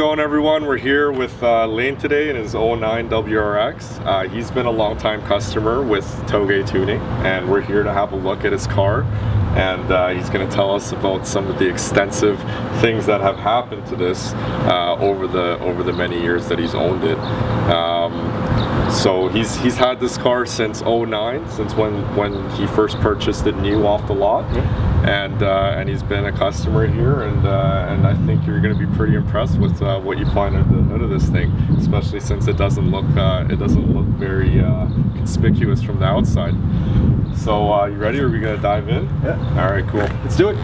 going, everyone? We're here with Laine today in his 09 WRX. He's been a long-time customer with Toge Tuning, and we're here to have a look at his car. And he's going to tell us about some of the extensive things that have happened to this over the many years that he's owned it. So he's had this car since 09, since when he first purchased it new off the lot. And he's been a customer here, and I think you're going to be pretty impressed with what you find under the hood of this thing, especially since it doesn't look very conspicuous from the outside. So you ready? Are we going to dive in? Yeah. All right, cool. Let's do it.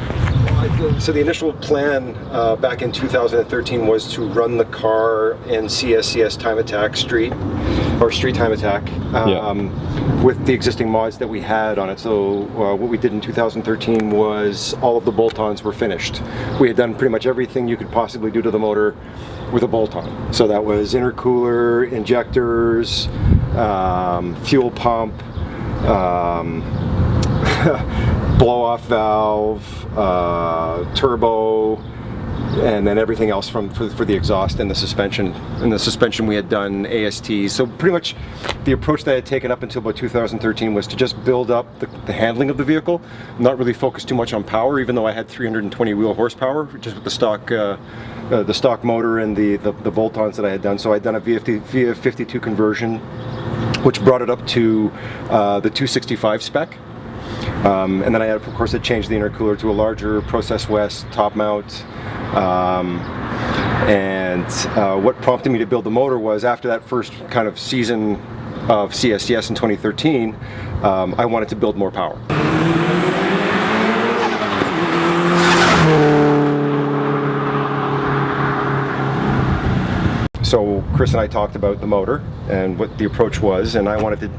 So the initial plan back in 2013 was to run the car in CSCS Time Attack Street, or Street Time Attack, with the existing mods that we had on it. So what we did in 2013 was all of the bolt-ons were finished. We had done pretty much everything you could possibly do to the motor with a bolt-on. So that was intercooler, injectors, fuel pump, blow-off valve, turbo, and then everything else for the exhaust and the suspension. And the suspension we had done AST. So pretty much the approach that I had taken up until about 2013 was to just build up the handling of the vehicle, not really focus too much on power, even though I had 320 wheel horsepower just with the stock motor and the bolt-ons that I had done. So I had done a VF52 conversion, which brought it up to the 265 spec. And then I had, of course, changed the intercooler to a larger Process West top mount. What prompted me to build the motor was, after that first kind of season of CSCS in 2013, I wanted to build more power. So Chris and I talked about the motor and what the approach was, and I wanted to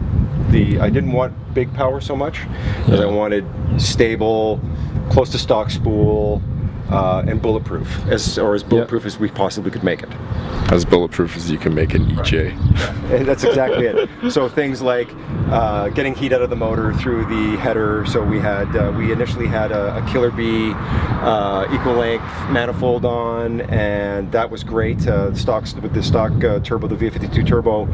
I didn't want big power so much, because I wanted stable, close to stock spool, and bulletproof, as bulletproof as we possibly could make it. As bulletproof as you can make an EJ. Right. That's exactly it. So things like getting heat out of the motor through the header. So we initially had a Killer B equal length manifold on, and that was great. With the stock turbo, the V52 turbo,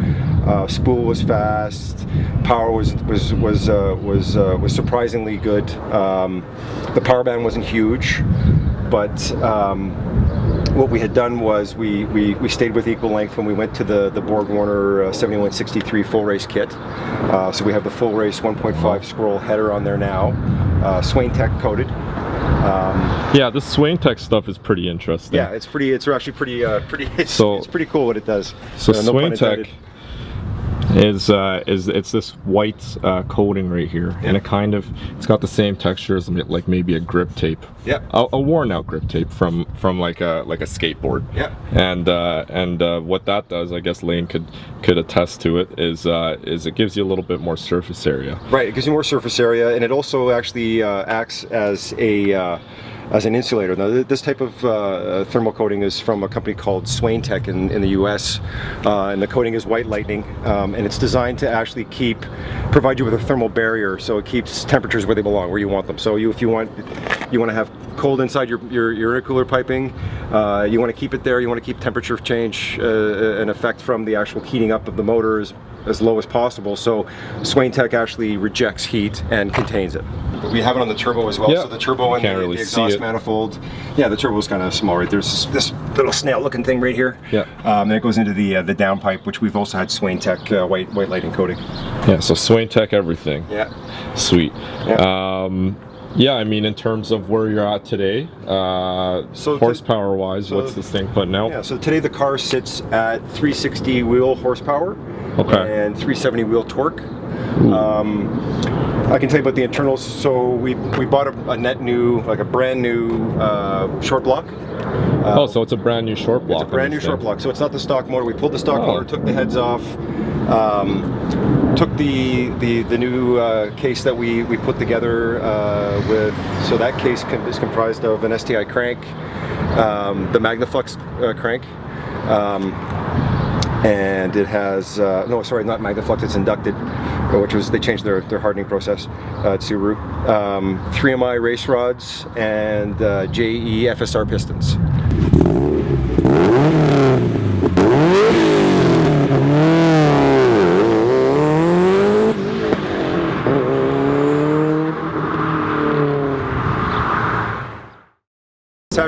spool was fast. Power was surprisingly good. The power band wasn't huge, but what we had done was we stayed with equal length when we went to the BorgWarner 7163 Full-Race kit. So we have the Full-Race 1.5 scroll header on there now, Swain Tech coated. Yeah, the Swain Tech stuff is pretty interesting. Yeah, it's actually pretty it's pretty cool what it does. So Swain Tech is it's this white coating right here, and it's got the same texture as like maybe a grip tape. Yeah. A worn out grip tape from like a skateboard. Yeah. And what that does, I guess Laine could attest to it, is it gives you a little bit more surface area. Right. It gives you more surface area, and it also actually acts as an insulator. Now, this type of thermal coating is from a company called Swain Tech in the US, and the coating is White Lightning, and it's designed to actually provide you with a thermal barrier, so it keeps temperatures where they belong, where you want them. So if you want to have cold inside your intercooler piping, you want to keep it there. You want to keep temperature change and effect from the actual heating up of the motor as low as possible. So Swain Tech actually rejects heat and contains it. We have it on the turbo as well. Yeah. So the turbo and the exhaust manifold. Yeah, the turbo is kind of small right there. There's this little snail-looking thing right here. Yeah. And it goes into the downpipe, which we've also had Swain Tech white lighting coating. Yeah. So Swain Tech everything. Yeah. Sweet. Yeah. Yeah, I mean, in terms of where you're at today, horsepower-wise, what's this thing putting out? Yeah, so today the car sits at 360 wheel horsepower, and 370 wheel torque. I can tell you about the internals. So we bought a brand new short block. So it's a brand new short block. It's a brand new short block. So it's not the stock motor. We pulled the stock motor, took the heads off, took the new case that we put together with. So that case is comprised of an STi crank, the MagnaFlux crank. And it has, no, sorry, not MagnaFlux, it's inducted, which was, they changed their hardening process at Subaru. 3MI race rods and JE FSR pistons.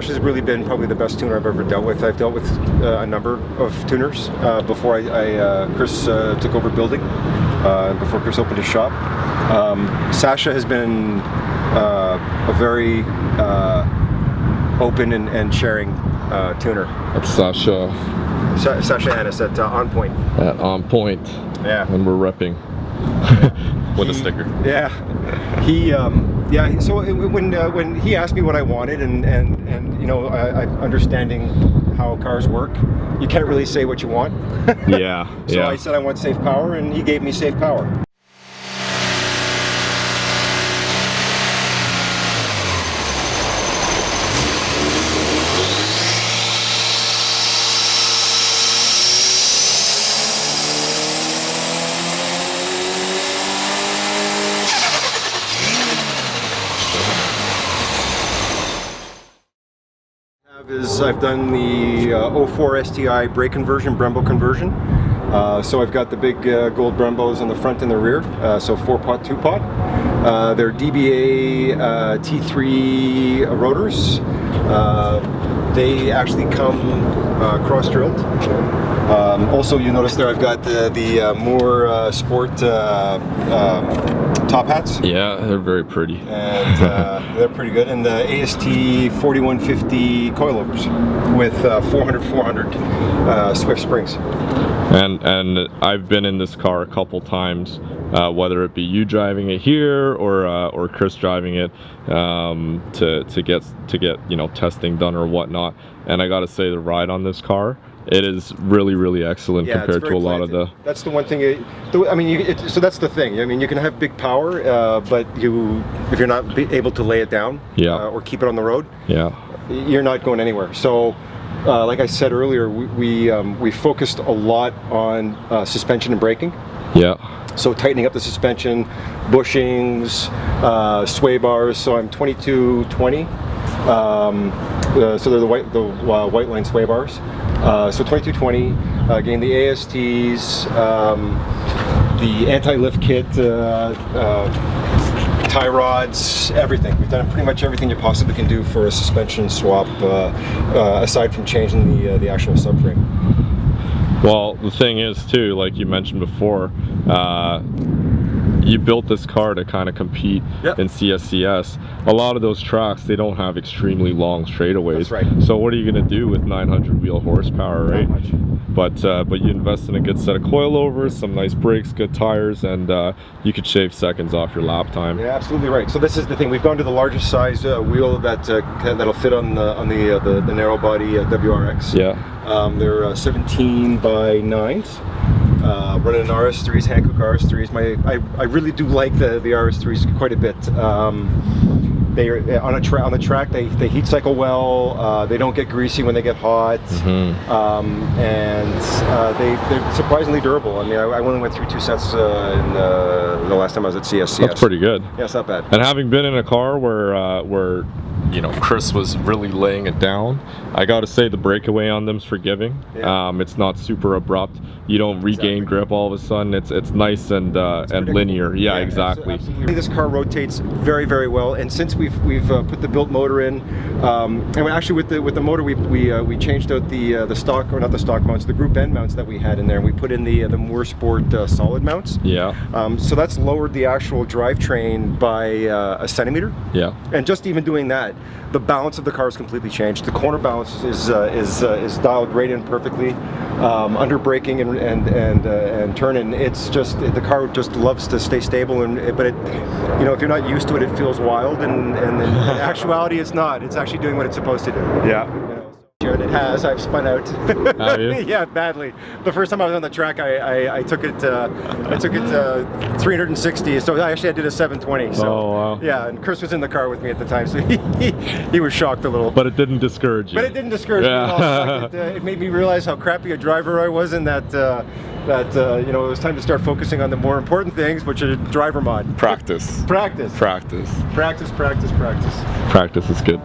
Sasha's really been probably the best tuner I've ever dealt with. I've dealt with a number of tuners before Chris took over building, before Chris opened his shop. Sasha has been a very open and sharing tuner. That's Sasha. Sasha Annis at On Point. At On Point. Yeah. And we're repping with a sticker. Yeah. Yeah. So when he asked me what I wanted, and you know, understanding how cars work, you can't really say what you want. Yeah. So I said I want safe power, and he gave me safe power. I've done the 04 STi brake conversion, Brembo conversion. So I've got the big gold Brembos on the front and the rear, so 4-pot, 2-pot. They're DBA T3 rotors. They actually come cross-drilled. Also, you notice there I've got the more sport top hats. Yeah, they're very pretty. And they're pretty good. And the AST 4150 coilovers with 400 Swift springs. And I've been in this car a couple times, whether it be you driving it here or Chris driving it, to get you know, testing done or whatnot. And I gotta say, the ride on this car, it is really excellent compared to a lot of the. That's the one thing. I mean, so that's the thing. I mean, you can have big power, but if you're not able to lay it down, or keep it on the road, you're not going anywhere. So, like I said earlier, we focused a lot on suspension and braking. Yeah. So tightening up the suspension, bushings, sway bars. So I'm 2220. So they're the white line sway bars. So 2220, again the ASTs, the anti-lift kit, tie rods, everything. We've done pretty much everything you possibly can do for a suspension swap, aside from changing the actual subframe. Well, the thing is too, like you mentioned before, you built this car to kind of compete in CSCS. A lot of those tracks, they don't have extremely long straightaways. That's right. So what are you going to do with 900 wheel horsepower, right? Not much. But you invest in a good set of coilovers, some nice brakes, good tires, and you could shave seconds off your lap time. Yeah, absolutely right. So this is the thing. We've gone to the largest size wheel that'll fit on the narrow body WRX. Yeah. They're 17 by 9s. Running an RS3s, Hankook RS3s. I really do like the RS3s quite a bit. They on the track they heat cycle well. They don't get greasy when they get hot, and they're surprisingly durable. I mean, I only went through 2 sets in the last time I was at CSCS. That's pretty good. Yeah, it's not bad. And having been in a car where you know, Chris was really laying it down, I gotta say the breakaway on them's forgiving. It's not super abrupt. You don't regain grip all of a sudden. It's nice and linear. Yeah, exactly. Absolutely. This car rotates very well. And since we've put the built motor in, and actually with the motor we changed out the stock, or not the stock mounts, the group end mounts that we had in there, and we put in the Moore Sport solid mounts. Yeah. So that's lowered the actual drivetrain by a centimeter. Yeah. And just even doing that, the balance of the car is completely changed. The corner balance is dialed right in perfectly. Under braking and turning, it's just, the car just loves to stay stable. But it, you know, if you're not used to it, it feels wild. And in actuality, it's not. It's actually doing what it's supposed to do. Yeah. And it has. I've spun out. Have you? Yeah, badly. The first time I was on the track, I took it 360. So I did a 720. So, oh wow. Yeah, and Chris was in the car with me at the time, so he was shocked a little. But it didn't discourage you. But it didn't discourage me at all. It made me realize how crappy a driver I was, and that you know, it was time to start focusing on the more important things, which are driver mod. Practice. Practice. Practice. Practice. Practice. Practice. Practice is good.